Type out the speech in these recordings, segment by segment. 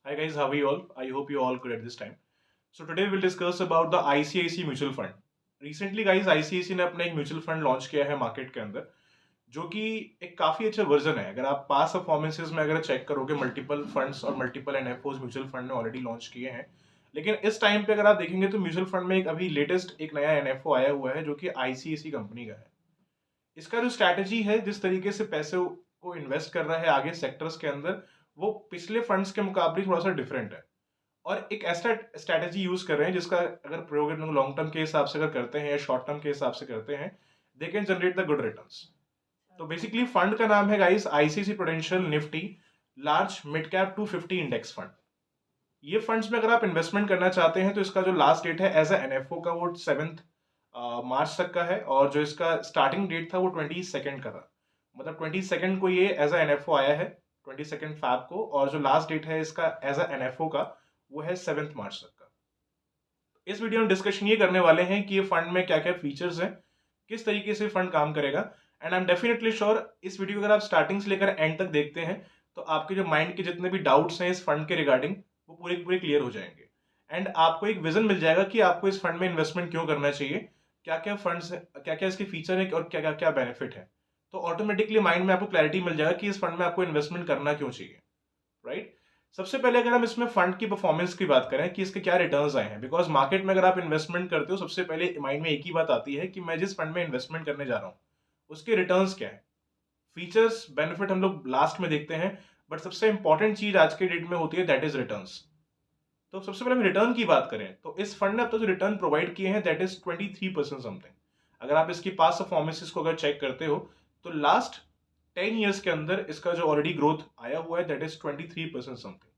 Hi guys, how are you all? I hope you all good at this time. So today we'll discuss about the ICICI mutual fund. Recently guys ICICI ने अपना एक mutual fund launch किया है market के अंदर, जो कि एक काफी अच्छा वर्जन है. अगर आप पास परफॉर्मेंसेस में अगर चेक करोगे, मल्टीपल फंड्स और मल्टीपल एनएफओस म्यूचुअल फंड ने ऑलरेडी लॉन्च किए हैं. लेकिन इस टाइम पे अगर आप देखेंगे तो म्यूचुअल फंड में एक अभी लेटेस्ट एक नया एनएफओ आया हुआ है जो कि आईसीआईसी कंपनी का है. इसका जो स्ट्रैटेजी है, जिस तरीके से पैसे को इन्वेस्ट कर रहा है आगे सेक्टर्स के अंदर, वो पिछले फंड्स के मुकाबले थोड़ा सा डिफरेंट है. और एक ऐसा स्ट्रैटेजी यूज कर रहे हैं जिसका अगर प्रयोग लॉन्ग टर्म के हिसाब से अगर करते हैं या शॉर्ट टर्म के हिसाब से करते हैं, they can generate the good returns. तो बेसिकली फंड का नाम है guys ICC prudential Nifty large mid cap 250 index fund. ये फंड्स में अगर आप इन्वेस्टमेंट करना चाहते हैं तो इसका जो लास्ट डेट है एज ए एनएफओ का वो 7 मार्च तक का है, और जो इसका स्टार्टिंग डेट था वो 22 का था. मतलब 22 को ये एज ए एनएफओ आया है, 22 फैब को, और जो लास्ट डेट है इसका एज ए एनएफओ का वो है 7 मार्च तक का. इस वीडियो में डिस्कशन ये करने वाले हैं कि ये फंड में क्या क्या फीचर्स हैं, किस तरीके से फंड काम करेगा. And I am definitely sure इस वीडियो को अगर आप स्टार्टिंग से लेकर एंड तक देखते हैं तो आपके जो माइंड के जितने भी डाउट्स हैं इस फंड के रिगार्डिंग वो पूरे पूरे क्लियर हो जाएंगे. एंड आपको एक विजन मिल जाएगा कि आपको इस फंड में इन्वेस्टमेंट क्यों करना चाहिए, क्या क्या फंड्स, क्या क्या इसके फीचर है और क्या क्या क्या बेनिफिट है. तो ऑटोमेटिकली माइंड में आपको क्लैरिटी मिल जाएगा कि इस फंड में आपको इन्वेस्टमेंट करना क्यों चाहिए. राइट. सबसे पहले अगर हम इसमें फंड की परफॉर्मेंस की बात करें कि इसके क्या रिटर्न्स आए हैं, बिकॉज मार्केट में अगर आप इन्वेस्टमेंट करते हो सबसे पहले माइंड में एक ही बात आती है कि मैं जिस फंड में इन्वेस्टमेंट करने जा रहा हूँ उसके रिटर्न्स क्या है. फीचर्स बेनिफिट हम लोग लास्ट में देखते हैं, बट सबसे इंपॉर्टेंट चीज आज के डेट में होती है, दैट इज रिटर्न्स. तो सबसे पहले हम रिटर्न की बात करें तो इस फंड ने अब तक जो रिटर्न प्रोवाइड किए हैं दैट इज 23% समथिंग. अगर आप इसकी पास परफॉर्मेंसेस को अगर चेक करते हो तो लास्ट 10 ईयर्स के अंदर इसका जो ऑलरेडी ग्रोथ आया हुआ है दैट इज 23% समथिंग.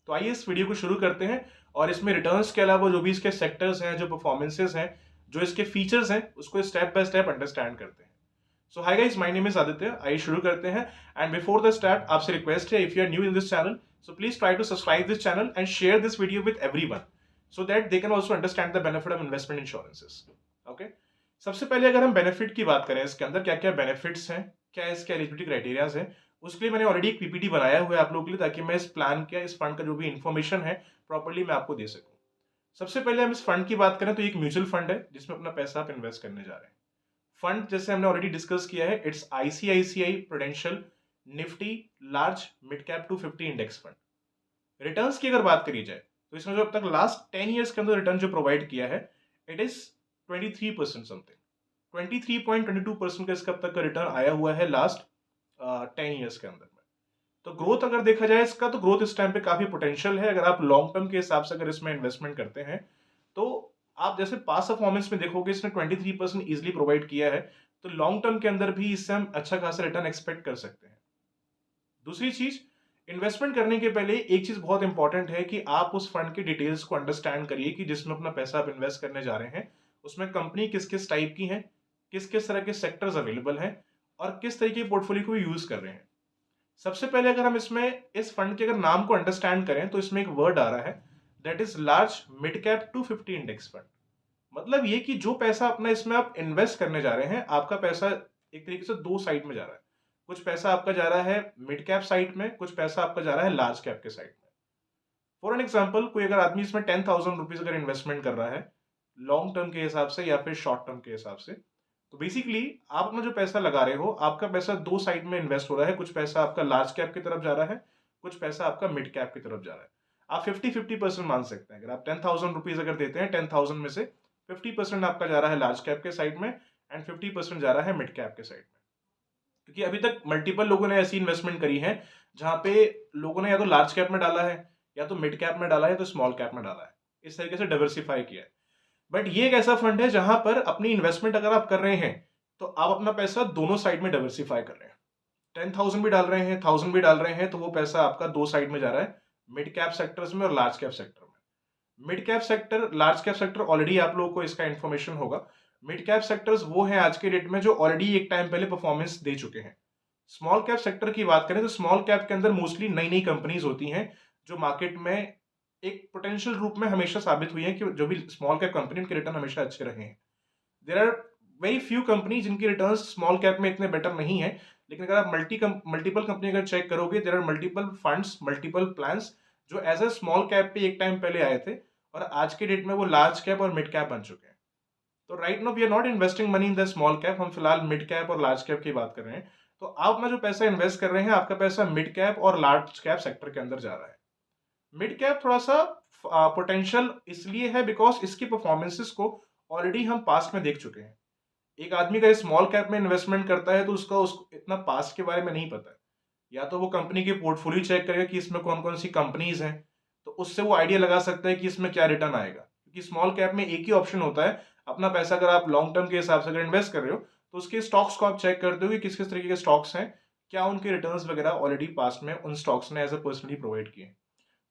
तो आइए इस वीडियो को शुरू करते हैं और इसमें रिटर्न्स के अलावा जो भी इसके सेक्टर्स हैं, जो परफॉर्मेंसेस हैं, जो इसके फीचर्स हैं, उसको स्टेप बाय स्टेप अंडरस्टैंड करते हैं. So hi guys, my name is Aditya. आइए शुरू करते हैं. एंड बिफोर द स्टार्ट आपसे रिक्वेस्ट है, if you are new in this channel so please try to subscribe this channel and share this video with everyone so that they can also understand the benefit of investment insurances. Okay. सबसे पहले अगर हम benefit की बात करें, इसके अंदर क्या क्या बेनिफिट्स हैं, क्या इसके एलिजिबिलिटी क्राइटेरियाज हैं, उसके लिए मैंने ऑलरेडी एक पीपीटी बनाया हुआ है आप लोगों के लिए, ताकि मैं इस प्लान का, इस फंड का जो भी इंफॉर्मेशन है प्रॉपर्ली मैं आपको दे सकूं. सबसे पहले हम इस फंड की बात करें तो एक म्यूचुअल फंड है जिसमें अपना पैसा आप इन्वेस्ट करने जा रहे हैं. फंड जैसे हमने ऑलरेडी डिस्कस किया है, it's ICICI prudential Nifty large mid cap 250 index fund. Returns की अगर बात करी जाए तो इसमें जो अब तक लास्ट 10 ईयर्स के अंदर रिटर्न जो प्रोवाइड किया है इट इज 23% समथिंग. 23.22% का इसका अब तक का रिटर्न आया हुआ है लास्ट 10 ईयर्स के अंदर में. तो ग्रोथ अगर देखा जाए इसका, तो ग्रोथ इस टाइम पे काफी पोटेंशियल है. अगर आप लॉन्ग टर्म के हिसाब से अगर इसमें इन्वेस्टमेंट करते हैं तो आप जैसे पास परफॉर्मेंस में देखोगे इसने 23% इजिली प्रोवाइड किया है, तो लॉन्ग टर्म के अंदर भी इससे हम अच्छा खासा रिटर्न एक्सपेक्ट कर सकते हैं. दूसरी चीज, इन्वेस्टमेंट करने के पहले एक चीज बहुत इंपॉर्टेंट है कि आप उस फंड की डिटेल्स को अंडरस्टैंड करिए कि जिसमें अपना पैसा आप इन्वेस्ट करने जा रहे हैं उसमें कंपनी किस किस टाइप की है, किस किस तरह के सेक्टर्स अवेलेबल हैं, और किस तरीके के पोर्टफोलियो को यूज कर रहे हैं. सबसे पहले अगर हम इसमें इस फंड के अगर नाम को अंडरस्टैंड करें तो इसमें एक वर्ड आ रहा है that is large mid cap 250 index fund. मतलब ये कि जो पैसा अपना इसमें आप इन्वेस्ट करने जा रहे हैं, आपका पैसा एक तरीके से दो साइड में जा रहा है. कुछ पैसा आपका जा रहा है मिड कैप साइड में, कुछ पैसा आपका जा रहा है लार्ज कैप के साइड में. फॉर एन एग्जाम्पल, कोई अगर आदमी इसमें 10,000 रुपीज अगर इन्वेस्टमेंट कर रहा है लॉन्ग टर्म के हिसाब से या फिर शॉर्ट टर्म के हिसाब से, तो बेसिकली आप अपना जो पैसा लगा रहे हो, आपका पैसा दो साइड में इन्वेस्ट हो रहा है. कुछ पैसा आपका लार्ज कैप की तरफ जा रहा है, कुछ पैसा आपका मिड कैप की तरफ जा रहा है. आप 50-50% मान सकते हैं. अगर आप 10,000 रुपीज अगर देते हैं, 10,000 में से 50% आपका जा रहा है लार्ज कैप के साइड में एंड 50% जा रहा है मिड कैप के साइड में. क्योंकि अभी तक मल्टीपल लोगों ने ऐसी इन्वेस्टमेंट करी है जहां पे लोगों ने या तो लार्ज कैप में डाला है, या तो मिड कैप में डाला है, तो स्मॉल कैप में डाला है. इस तरीके से डाइवर्सिफाई किया है. बट ये एक ऐसा फंड है जहां पर अपनी इन्वेस्टमेंट अगर आप कर रहे हैं तो आप अपना पैसा दोनों साइड में डाइवर्सिफाई कर रहे हैं. 10,000 भी डाल रहे हैं, 1,000 भी डाल रहे हैं, तो वो पैसा आपका दो साइड में जा रहा है, मिड कैप सेक्टर्स में और लार्ज कैप सेक्टर में. Mid cap sector, large cap sector already आप लोगों को इसका इन्फॉर्मेशन होगा. मिड कैप सेक्टर्स वो हैं आज के डेट में जो ऑलरेडी एक टाइम पहले परफॉर्मेंस दे चुके हैं. स्मॉल कैप सेक्टर की बात करें तो स्मॉल कैप के अंदर मोस्टली नई नई कंपनीज होती हैं जो मार्केट में एक पोटेंशियल रूप में हमेशा साबित हुई है कि जो भी स्मॉल कैप कंपनी उनके रिटर्न हमेशा अच्छे रहे हैं. There are very few company जिनके रिटर्न स्मॉल कैप में इतने बेटर नहीं है. लेकिन अगर आप मल्टीपल कंपनी अगर चेक करोगे, there are multiple funds, multiple plans जो एज अ स्मॉल कैप पे एक टाइम पहले आए थे और आज के डेट में वो लार्ज कैप और मिड कैप बन चुके हैं। तो right now we are not investing money in the small cap, हम फिलहाल मिड कैप और लार्ज कैप की बात कर रहे हैं। तो आप अपना जो पैसा इन्वेस्ट कर रहे हैं, आपका पैसा मिड कैप और लार्ज कैप सेक्टर के अंदर जा रहा है। मिड कैप थोड़ा सा पोटेंशियल इसलिए है बिकॉज इसकी परफॉर्मेंसेस को ऑलरेडी हम पास्ट में देख चुके हैं। एक आदमी का स्मॉल कैप में इन्वेस्टमेंट करता है तो उसका उसको इतना पास्ट के बारे में नहीं पता है। या तो वो कंपनी की पोर्टफोलियो चेक करेगा कि इसमें कौन कौन सी कंपनीज हैं, तो उससे वो आइडिया लगा सकता है कि इसमें क्या रिटर्न आएगा। क्योंकि स्मॉल कैप में एक ही ऑप्शन होता है, अपना पैसा अगर आप लॉन्ग टर्म के हिसाब से अगर इन्वेस्ट कर रहे हो तो उसके स्टॉक्स को आप चेक करते हो कि किस किस तरीके के स्टॉक्स हैं, क्या उनके रिटर्न्स वगैरह ऑलरेडी पास्ट में उन स्टॉक्स ने एज अ पर्सनली प्रोवाइड किए।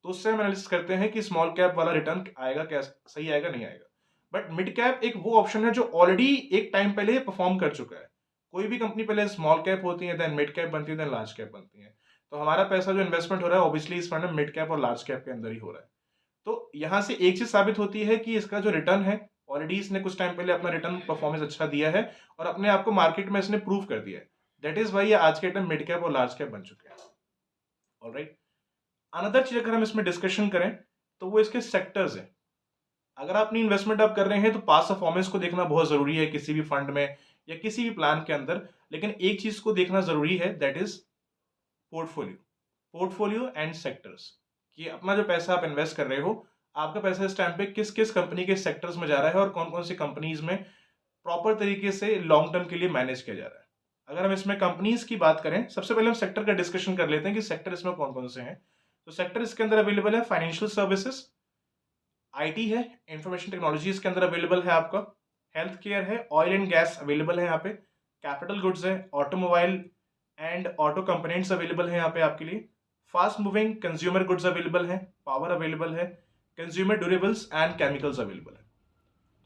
तो उससे हम एनालिसिस करते हैं कि स्मॉल कैप वाला रिटर्न आएगा, क्या सही आएगा नहीं आएगा। बट मिड कैप एक वो ऑप्शन है जो ऑलरेडी एक टाइम पहले परफॉर्म कर चुका है। कोई भी कंपनी पहले स्मॉल कैप होती है, देन मिड कैप बनती है, देन लार्ज कैप बनती है। तो हमारा पैसा जो इन्वेस्टमेंट हो रहा है ऑब्वियसली इस फंड में मिड कैप और लार्ज कैप के अंदर ही हो रहा है। तो यहाँ से एक चीज साबित होती है कि इसका जो रिटर्न है, ऑलरेडी इसने कुछ टाइम पहले अपना रिटर्न परफॉर्मेंस अच्छा दिया है और अपने आप को मार्केट में इसने प्रूव कर दिया है। दैट इज वाई ये आज के टाइम मिड कैप और लार्ज कैप बन चुके हैं। ऑलराइट, अनदर चीज अगर हम इसमें डिस्कशन करें तो वो इसके सेक्टर्स हैं। अगर आप अपनी इन्वेस्टमेंट आप कर रहे हैं तो पास परफॉर्मेंस को देखना बहुत जरूरी है किसी भी फंड में या किसी भी प्लान के अंदर। लेकिन एक चीज को देखना जरूरी है, that is portfolio. Portfolio and sectors, कि अपना जो पैसा आप इन्वेस्ट कर रहे हो, आपका पैसा इस टाइम पे किस किस कंपनी के सेक्टर्स में जा रहा है और कौन कौन सी कंपनीज में प्रॉपर तरीके से लॉन्ग टर्म के लिए मैनेज किया जा रहा है। अगर हम इसमें कंपनीज की बात करें, सबसे पहले हम सेक्टर का डिस्कशन कर लेते हैं कि सेक्टर इसमें कौन कौन से हैं। तो सेक्टर इसके अंदर अवेलेबल है फाइनेंशियल सर्विसेज, आईटी है, इंफॉर्मेशन टेक्नोलॉजी इसके अंदर अवेलेबल है आपका, हेल्थ केयर है, ऑयल एंड गैस अवेलेबल है यहाँ पे, कैपिटल गुड्स है, automobile and auto components available है यहाँ पे आपके लिए, fast moving consumer goods available है, पावर अवेलेबल है, consumer durables and chemicals available है।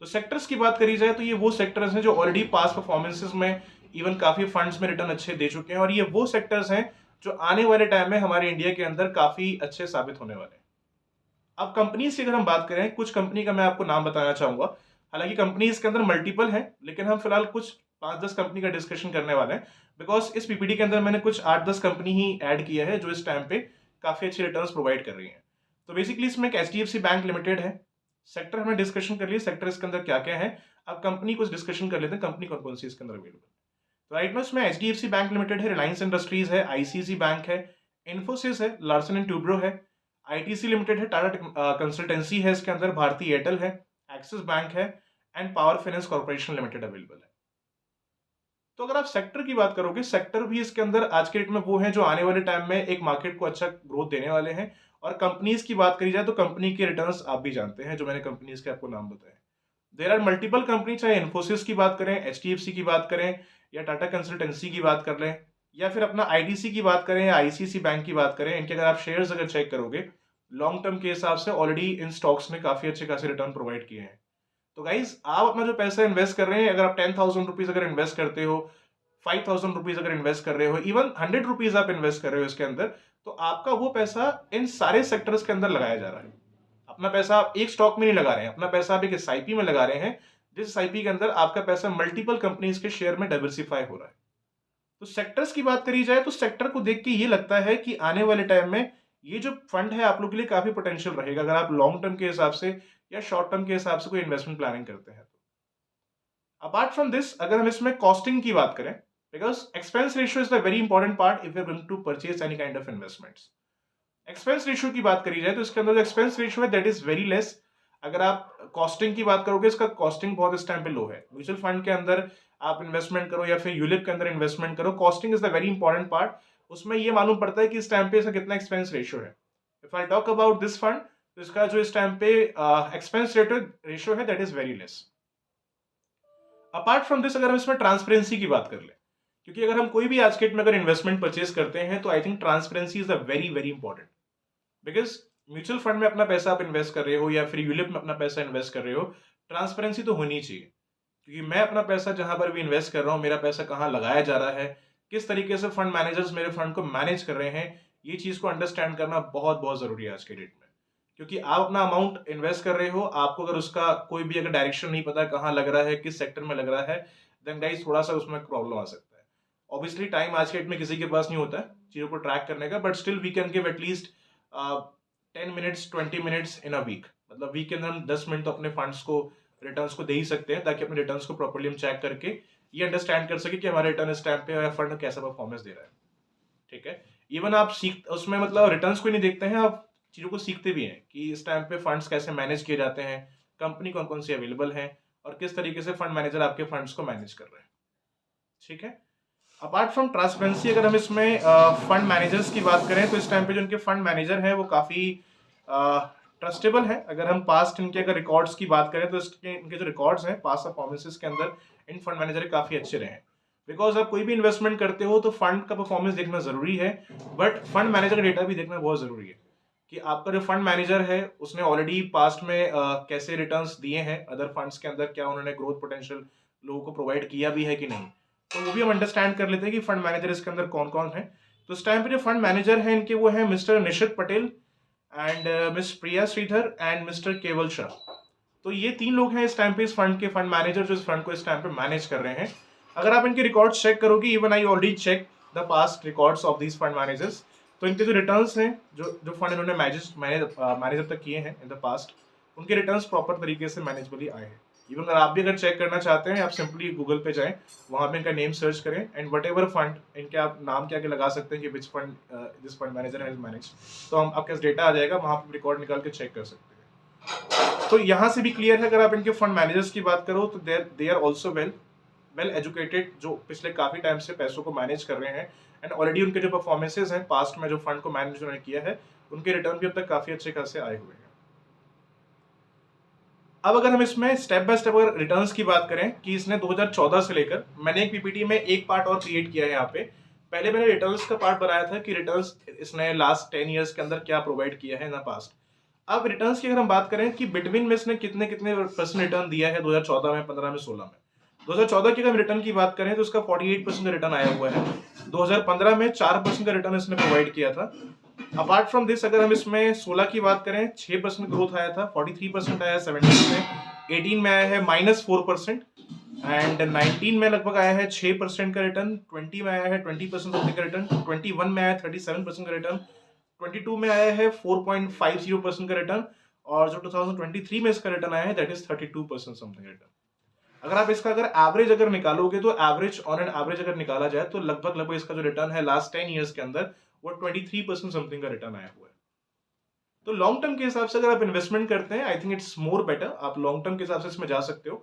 तो सेक्टर्स की बात करी जाए तो ये वो सेक्टर्स हैं जो ऑलरेडी पास परफॉर्मेंसेस में इवन काफी फंड्स में रिटर्न अच्छे दे चुके हैं और ये वो सेक्टर्स हैं जो आने वाले टाइम में हमारे इंडिया के अंदर काफी अच्छे साबित होने वाले हैं। अब कंपनीज की अगर हम बात करें, कुछ कंपनी का मैं आपको नाम बताना चाहूंगा। हालांकि कंपनीज के अंदर मल्टीपल है, लेकिन हम फिलहाल कुछ 5-10 कंपनी का डिस्कशन करने वाले हैं बिकॉज इस पीपीटी के अंदर मैंने कुछ 8-10 कंपनी ही ऐड किया है जो इस टाइम पे काफी अच्छे रिटर्न्स प्रोवाइड कर रही हैं। तो बेसिकली इसमें एक एचडीएफसी बैंक लिमिटेड है। सेक्टर हमने डिस्कशन कर लिया, सेक्टर इसके अंदर क्या क्या है। अब कंपनी कुछ डिस्कशन कर लेते हैं, कंपनी कौन कौन सी इसके अंदर अवेलेबल है। तो राइट में इसमें एचडीएफसी बैंक लिमिटेड है, रिलायंस इंडस्ट्रीज है, आईसीसी बैंक है, इन्फोसिस है, लार्सन एंड ट्यूब्रो है, आईटीसी लिमिटेड है, टाटा कंसल्टेंसी है इसके अंदर, भारती एयरटेल है, एक्सिस बैंक है and power finance corporation limited available है। तो अगर आप सेक्टर की बात करोगे, सेक्टर भी इसके अंदर आज के डेट में वो हैं जो आने वाले टाइम में एक मार्केट को अच्छा ग्रोथ देने वाले हैं। और कंपनीज की बात करी जाए तो कंपनी के रिटर्न्स आप भी जानते हैं जो मैंने कंपनीज के आपको नाम बताए। देयर आर मल्टीपल कंपनी, चाहे इन्फोसिस की बात करें, एचडीएफसी की बात करें या टाटा कंसल्टेंसी की बात कर लें या फिर अपना आईटीसी की बात करें या आईसीसी बैंक की बात करें, इनके अगर आप शेयर्स अगर चेक करोगे लॉन्ग टर्म के हिसाब से ऑलरेडी इन स्टॉक्स ने काफी अच्छे खासे रिटर्न प्रोवाइड किए हैं। तो गाइज आप अपना जो पैसा इन्वेस्ट कर रहे हैं, अगर आप 10,000 रुपीज अगर इन्वेस्ट करते हो, 5,000 रुपीज अगर इन्वेस्ट कर रहे हो, इवन 100 रुपीज आप इन्वेस्ट कर रहे हो इसके अंदर, तो आपका वो पैसा इन सारे सेक्टर्स के अंदर लगाया जा रहा है। अपना पैसा आप एक स्टॉक में नहीं लगा रहे हैं, अपना पैसा आप एक एसआईपी में लगा रहे हैं, जिस एसआईपी के अंदर आपका पैसा मल्टीपल कंपनीज के शेयर में डाइवर्सिफाई हो रहा है। तो सेक्टर्स की बात करी जाए तो सेक्टर को देख के ये लगता है कि आने वाले टाइम में ये जो फंड है आप लोग के लिए काफी पोटेंशियल रहेगा अगर आप लॉन्ग टर्म के हिसाब से या शॉर्ट टर्म के हिसाब से कोई इन्वेस्टमेंट प्लानिंग करते हैं तो। अपार्ट फ्रॉम दिस, अगर हम इसमें कॉस्टिंग की बात करें, because expense ratio is the very important part if you are going to purchase any kind of investments. Expense ratio की बात करी जाए तो इसके अंदर जो एक्सपेंस रेशियो है दैट इज वेरी लेस। अगर आप कॉस्टिंग की बात करोगे, इसका कॉस्टिंग बहुत इस टाइम पे लो है। म्यूचुअल फंड के अंदर आप इन्वेस्टमेंट करो या फिर यूलिप के अंदर इन्वेस्टमेंट करो, costing is the very important part. उसमें ये मालूम पड़ता है कि इस टाइम पे इसका कितना एक्सपेंस रेशियो है। If I talk about this fund, तो इसका जो इस टाइम पे एक्सपेंस रेशियो है that is very less. Apart from this, अगर हम इसमें ट्रांसपेरेंसी की बात कर ले, क्योंकि अगर हम कोई भी आज के डेट में अगर इन्वेस्टमेंट परचेज करते हैं तो I think transparency is the very very important. Because mutual fund में अपना पैसा आप इन्वेस्ट कर रहे हो या फिर यूलिप में अपना पैसा इन्वेस्ट कर रहे हो, ट्रांसपेरेंसी तो होनी चाहिए। क्योंकि मैं अपना पैसा जहां पर भी इन्वेस्ट कर रहा हूं, मेरा पैसा कहाँ लगाया जा रहा है, किस तरीके से फंड मैनेजर्स मेरे फंड को मैनेज कर रहे हैं, ये चीज को अंडरस्टैंड करना बहुत बहुत जरूरी है आज के डेट में। क्योंकि आप अपना अमाउंट इन्वेस्ट कर रहे हो, आपको अगर उसका कोई भी अगर डायरेक्शन नहीं पता कहाँ लग रहा है, किस सेक्टर में लग रहा है, देन गाइस थोड़ा सा उसमें प्रॉब्लम आ सकता है। ऑब्वियसली टाइम आज के डेट में किसी के पास नहीं होता है चीजों को ट्रैक करने का, but still we can give at least 10 minutes 20 minutes in a week, मतलब वीक के अंदर हम 10 मिनट तो अपने फंड्स को रिटर्न्स को दे ही सकते हैं, ताकि अपने रिटर्न्स को प्रॉपर्ली हम चेक करके ये अंडरस्टैंड कर सके कि हमारा रिटर्न इस टाइम पे फंड कैसा परफॉर्मेंस दे रहा है। ठीक है, इवन आप सीख उसमें मतलब रिटर्न्स को नहीं देखते हैं, आप चीज़ों को सीखते भी हैं कि इस टाइम पे फंड्स कैसे मैनेज किए जाते हैं, कंपनी कौन कौन सी अवेलेबल है और किस तरीके से फंड मैनेजर आपके फंड्स को मैनेज कर रहे हैं। ठीक है, अपार्ट फ्रॉम ट्रांसपेरेंसी अगर हम इसमें फंड मैनेजर्स की बात करें तो इस टाइम पे जो इनके फंड मैनेजर हैं वो काफ़ी ट्रस्टेबल है। अगर हम पास्ट इनके अगर रिकॉर्ड्स की बात करें तो इसके इनके जो रिकॉर्ड्स हैं पास्ट परफॉर्मेंसेस के अंदर इन फंड मैनेजर काफ़ी अच्छे रहे हैं। बिकॉज आप कोई भी इन्वेस्टमेंट करते हो तो फंड का परफॉर्मेंस देखना जरूरी है, बट फंड मैनेजर का डेटा भी देखना बहुत जरूरी है कि आपका जो फंड मैनेजर है उसने ऑलरेडी पास्ट में कैसे रिटर्न्स दिए हैं अदर फंड्स के अंदर, क्या उन्होंने ग्रोथ पोटेंशियल लोगों को प्रोवाइड किया भी है कि नहीं, तो वो भी हम अंडरस्टैंड कर लेते हैं कि फंड मैनेजर इसके अंदर कौन कौन है। तो इस टाइम पे जो फंड मैनेजर है इनके वो है mister Nishit Patel and miss Priya Sridhar and mister Keval Shah. तो ये तीन लोग हैं इस टाइम पे इस फंड के फंड मैनेजर जो इस फंड को इस टाइम पे मैनेज कर रहे हैं। अगर आप इनके रिकॉर्ड्स चेक करोगे, even I already check the past records of these fund managers, तो इनके जो रिटर्न्स हैं जो फंड इन्होंने मैनेजर तक किए हैं इन द पास्ट, उनके रिटर्न्स प्रॉपर तरीके से मैनेजबली आए हैं। इवन अगर आप भी अगर चेक करना चाहते हैं आप सिंपली गूगल पे जाएं, वहाँ पे इनका नेम सर्च करें एंड वट एवर फंड इनके आप नाम के आगे लगा सकते हैं कि which fund this fund manager has manage, तो हम आपके डेटा आ जाएगा, वहाँ पे रिकॉर्ड निकाल के चेक कर सकते हैं। तो यहाँ से भी क्लियर है, अगर आप इनके फंड मैनेजर्स की बात करो तो they are also well educated, जो पिछले काफी टाइम से पैसों को मैनेज कर रहे हैं एंड ऑलरेडी उनके जो परफॉर्मेंसेज हैं पास्ट में जो फंड को मैनेज उन्होंने किया है उनके रिटर्न भी अब तक काफी अच्छे खासे आए हुए हैं। अब अगर हम इसमें स्टेप बाय स्टेप अगर रिटर्न्स की बात करें कि इसने 2014 से लेकर, मैंने एक पीपीटी में एक पार्ट और क्रिएट किया है यहाँ पे। पहले मैंने रिटर्न्स का पार्ट बनाया था कि रिटर्न्स इसने लास्ट 10 इयर्स के अंदर क्या प्रोवाइड किया है इन द पास्ट। अब रिटर्न्स की अगर हम बात करें कि बिटवीन में इसने कितने कितने परसेंट रिटर्न दिया है 2014 में, 15 में, 16 में। 2014 की अगर हम रिटर्न की बात करें तो इसका 48% का रिटर्न आया हुआ है। 2015 में 4% का रिटर्न इसने प्रोवाइड किया था। अपार्ट फ्रॉम दिस अगर हम इसमें 16 की बात करें 6% ग्रोथ आया था, 43% आया 17 में, 18 में आया है -4% एंड 19 में लगभग आया है 6% का रिटर्न, 20 में आया है 20% का रिटर्न, 21 में आया है 37% का रिटर्न, 22 में आया है 4.50% का रिटर्न और जो 2023 में इसका रिटर्न आया है दैट इज 32% समथिंग रिटर्न। अगर आप इसका अगर एवरेज अगर निकालोगे तो एवरेज ऑन एन एवरेज अगर निकाला जाए तो लगभग इसका जो रिटर्न है लास्ट 10 इयर्स के अंदर वो 23% समथिंग का रिटर्न आया हुआ है। तो लॉन्ग टर्म के हिसाब से अगर आप इन्वेस्टमेंट करते हैं I think it's more better, आप लॉन्ग टर्म के हिसाब से इसमें जा सकते हो।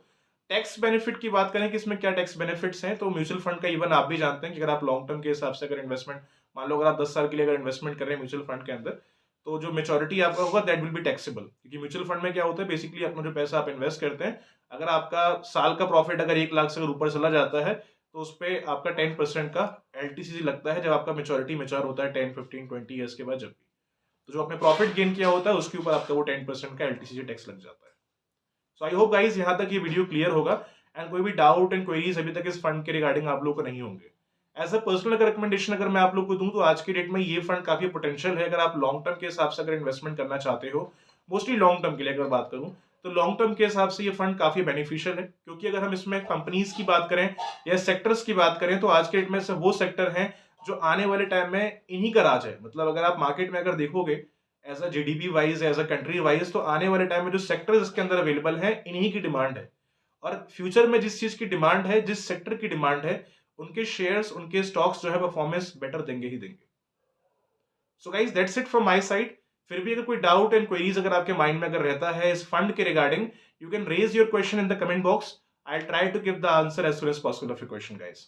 टैक्स बेनिफिट की बात करें कि इसमें क्या टैक्स बेनिफिट्स हैं, तो म्यूचुअल फंड का इवन आप भी जानते हैं कि अगर आप लॉन्ग टर्म के हिसाब से अगर इन्वेस्टमेंट, मान लो अगर आप 10 साल के लिए अगर इन्वेस्टमेंट कर रहे हैं म्यूचुअल फंड के अंदर, तो जो मेच्योरिटी आपका होगा दैट विल बी टैक्सेबल। क्योंकि म्यूचुअल फंड में क्या होता है, बेसिकली अपना जो पैसा आप इन्वेस्ट करते हैं, अगर आपका साल का प्रॉफिट अगर 1 लाख से अगर ऊपर चला जाता है तो उस पर आपका 10% का LTC लगता है जब आपका मेच्योरिटी मैच्योर होता है 10, 15, 20 ईयर्स के बाद जब भी। तो जो आपने प्रॉफिट गेन किया होता है उसके ऊपर आपका वो 10% का LTC टैक्स लग जाता है। सो आई होप गाइज यहाँ तक ये वीडियो क्लियर होगा एंड कोई भी डाउट एंड क्वेरीज अभी तक इस फंड के रिगार्डिंग आप लोग को नहीं होंगे। एज अ पर्सनल रिकमेंडेशन अगर मैं आप लोग को दूं तो आज की डेट में ये फंड काफी पोटेंशियल है। अगर आप लॉन्ग टर्म के हिसाब से अगर इन्वेस्टमेंट करना चाहते हो, मोस्टली लॉन्ग टर्म के लिए अगर बात करूं तो लॉन्ग टर्म के हिसाब से ये फंड काफी बेनिफिशियल है। क्योंकि अगर हम इसमें कंपनीज की बात करें या सेक्टर्स की बात करें तो आज के डेट में से वो सेक्टर हैं जो आने वाले टाइम में इन्हीं का राज है। मतलब अगर आप मार्केट में अगर देखोगे as a GDP wise, as a country wise, तो आने वाले टाइम में जो सेक्टर्स इसके अंदर अवेलेबल है इन्हीं की डिमांड है। और फ्यूचर में जिस चीज की डिमांड है, जिस सेक्टर की डिमांड है, उनके शेयर्स, उनके स्टॉक्स जो है परफॉर्मेंस बेटर देंगे ही देंगे। So guys that's it from my side. फिर भी अगर कोई डाउट एंड क्वेरीज अगर आपके माइंड में अगर रहता है इस फंड के regarding, you can raise your question in the comment box. I try to give the answer as soon as possible of your question guys.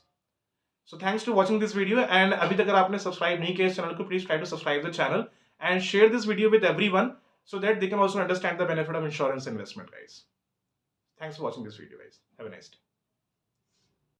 So thanks to watching this video and अभी तक अगर आपने subscribe नहीं किया इस channel को, please try to subscribe the channel and share this video with everyone so that they can also understand the benefit of insurance investment guys. Thanks for watching this video guys. Have a nice day.